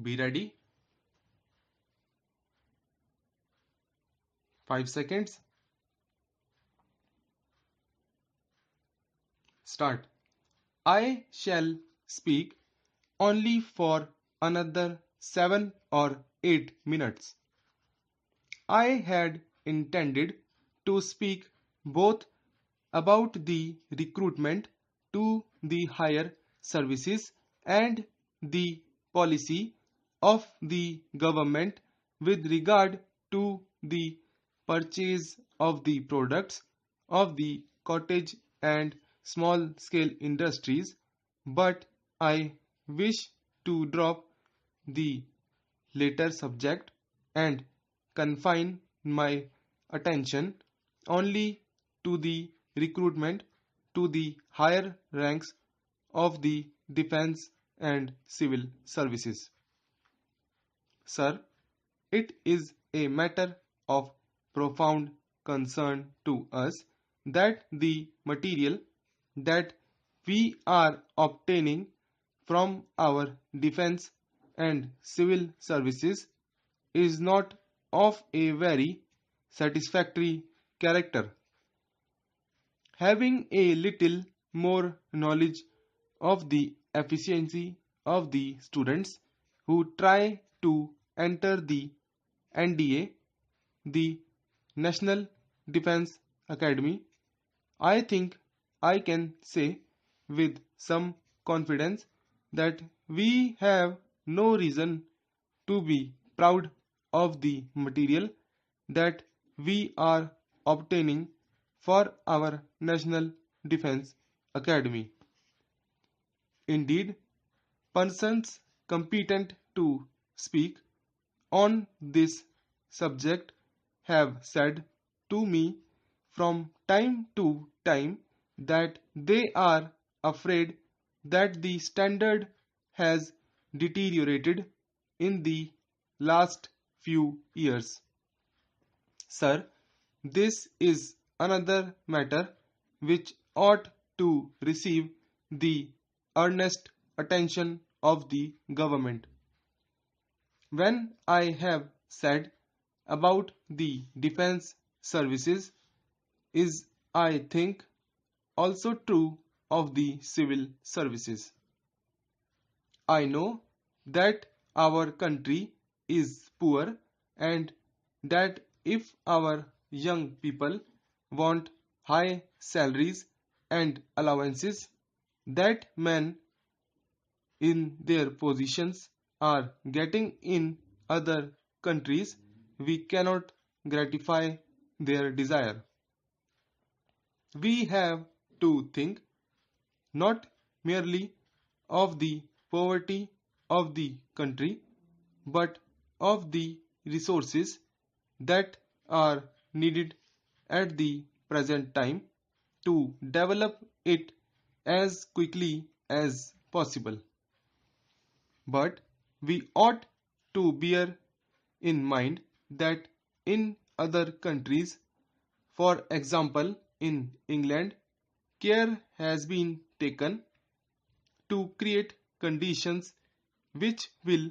Be ready. 5 seconds. Start. I shall speak only for another 7 or 8 minutes. I had intended to speak both about the recruitment to the higher services and the policy of the government with regard to the purchase of the products of the cottage and small scale industries, but I wish to drop the later subject and confine my attention only to the recruitment to the higher ranks of the defense and civil services. Sir, it is a matter of profound concern to us that the material that we are obtaining from our defense and civil services is not of a very satisfactory character. Having a little more knowledge of the efficiency of the students who try to enter the NDA, the National Defense Academy, I think I can say with some confidence that we have no reason to be proud of the material that we are obtaining for our National Defense Academy. Indeed, persons competent to speak on this subject have said to me from time to time that they are afraid that the standard has deteriorated in the last few years. Sir, this is another matter which ought to receive the earnest attention of the government. When I have said about the defense services is, I think, also true of the civil services. I know that our country is poor and that if our young people want high salaries and allowances that men in their positions are getting in other countries, we cannot gratify their desire. We have to think not merely of the poverty of the country, but of the resources that are needed at the present time to develop it as quickly as possible. But we ought to bear in mind that in other countries, for example in England, care has been taken to create conditions which will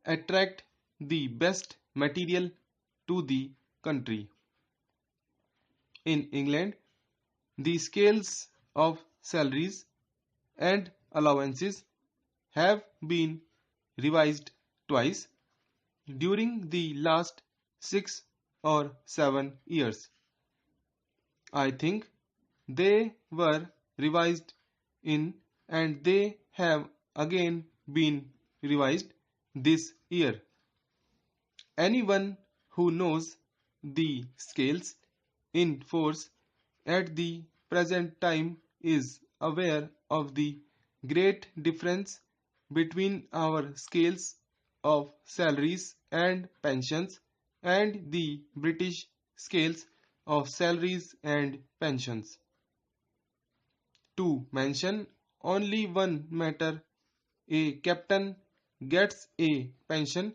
attract the best material to the country. In England, the scales of salaries and allowances have been revised twice during the last 6 or 7 years. I think they were revised in and they have again been revised this year. Anyone who knows the scales in force at the present time is aware of the great difference between our scales of salaries and pensions and the British scales of salaries and pensions. To mention only one matter, a captain gets a pension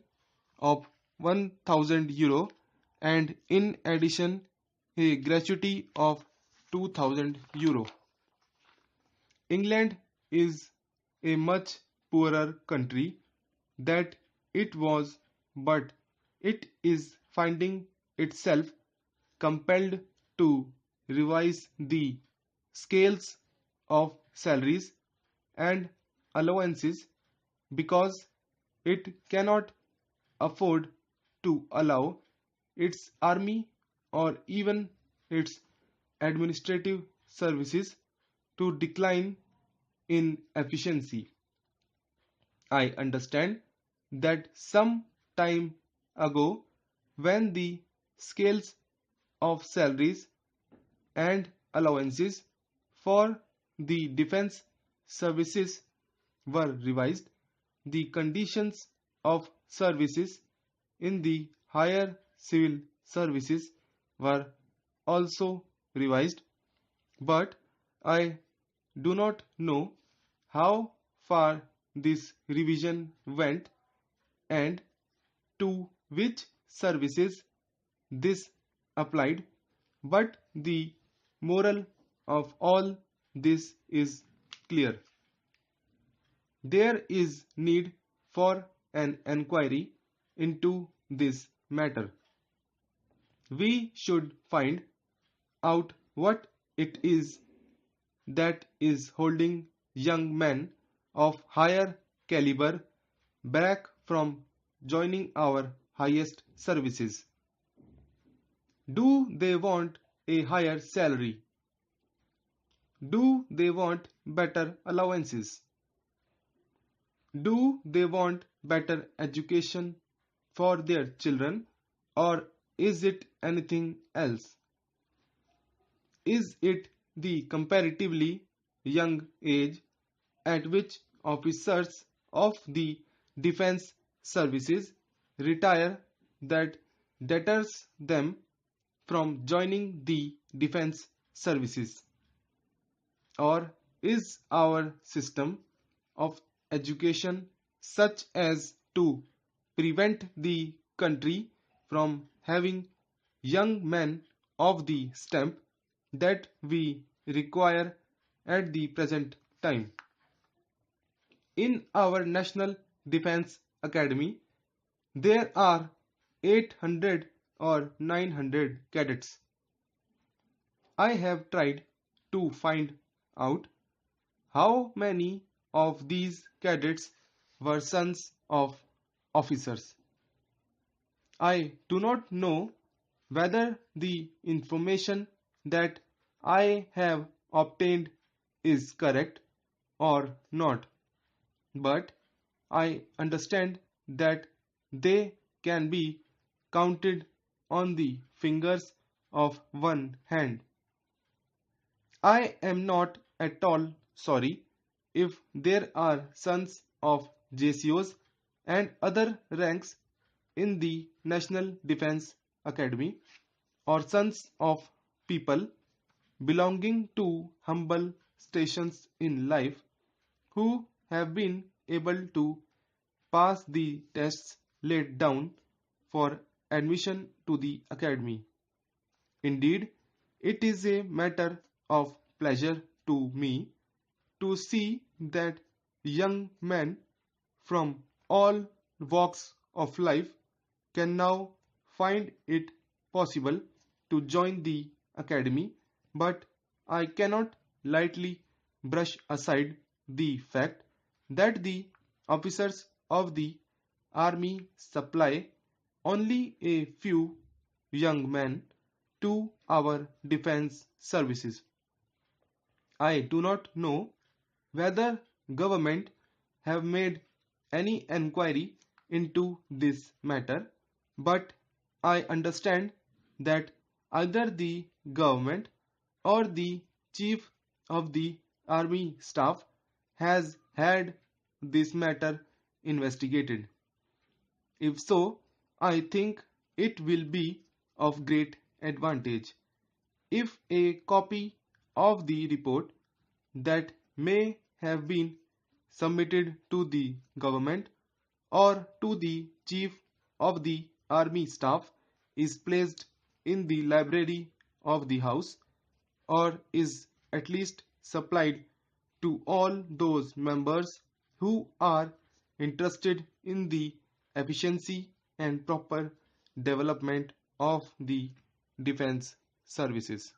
of 1000 euro and in addition a gratuity of 2000 euro. England is a much poorer country that it was, but it is finding itself compelled to revise the scales of salaries and allowances because it cannot afford to allow its army or even its administrative services to decline in efficiency. I understand that some time ago, when the scales of salaries and allowances for the defense services were revised, the conditions of services in the higher civil services were also revised, but I do not know how far this revision went and to which services this applied, but the moral of all this is clear. There is need for an enquiry into this matter. We should find out what it is that is holding young men of higher caliber back from joining our highest services. Do they want a higher salary? Do they want better allowances? Do they want better education for their children, or is it anything else? Is it the comparatively young age at which officers of the defense services retire that deters them from joining the defense services? Or is our system of education such as to prevent the country from having young men of the stamp that we require at the present time? In our National Defense Academy, there are 800 or 900 cadets. I have tried to find out how many of these cadets were sons of officers. I do not know whether the information that I have obtained is correct or not, but I understand that they can be counted on the fingers of one hand. I am not at all sorry if there are sons of JCOs and other ranks in the National Defense Academy, or sons of people belonging to humble stations in life who have been able to pass the tests laid down for admission to the academy. Indeed, it is a matter of pleasure to me to see that young men from all walks of life can now find it possible to join the academy, but I cannot lightly brush aside the fact that the officers of the army supply only a few young men to our defense services. I do not know whether government have made any enquiry into this matter, but I understand that either the government or the chief of the army staff has had this matter investigated. If so, I think it will be of great advantage if a copy of the report that may have been submitted to the government or to the chief of the army staff is placed in the library of the house, or is at least supplied to all those members who are interested in the efficiency and proper development of the defense services.